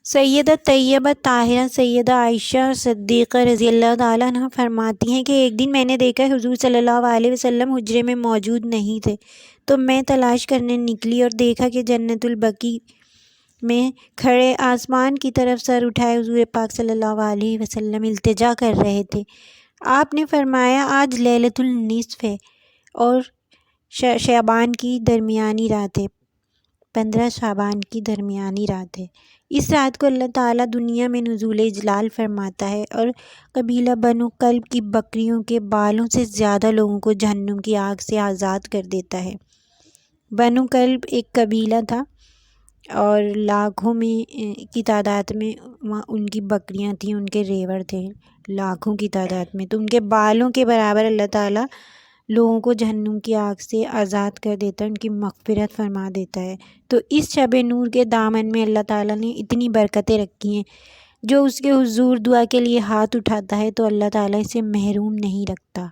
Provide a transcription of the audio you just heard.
سیدہ طیبہ طاہرہ سیدہ عائشہ صدیقہ رضی اللہ تعالیٰ عنہ فرماتی ہیں کہ ایک دن میں نے دیکھا حضور صلی اللہ علیہ وسلم حجرے میں موجود نہیں تھے، تو میں تلاش کرنے نکلی اور دیکھا کہ جنت البقیع میں کھڑے آسمان کی طرف سر اٹھائے حضور پاک صلی اللہ علیہ وسلم التجا کر رہے تھے۔ آپ نے فرمایا آج لیلۃ النصف ہے اور شعبان کی درمیانی رات ہے، 15 شعبان کی درمیانی رات ہے۔ اس رات کو اللہ تعالیٰ دنیا میں نزول جلال فرماتا ہے اور قبیلہ بنو کلب کی بکریوں کے بالوں سے زیادہ لوگوں کو جہنم کی آگ سے آزاد کر دیتا ہے۔ بنو کلب ایک قبیلہ تھا اور لاکھوں کی تعداد میں ان کی بکریاں تھیں، ان کے ریوڑ تھے لاکھوں کی تعداد میں، تو ان کے بالوں کے برابر اللہ تعالیٰ لوگوں کو جہنم کی آگ سے آزاد کر دیتا ہے، ان کی مغفرت فرما دیتا ہے۔ تو اس شب نور کے دامن میں اللہ تعالیٰ نے اتنی برکتیں رکھی ہیں، جو اس کے حضور دعا کے لیے ہاتھ اٹھاتا ہے تو اللہ تعالیٰ اسے محروم نہیں رکھتا۔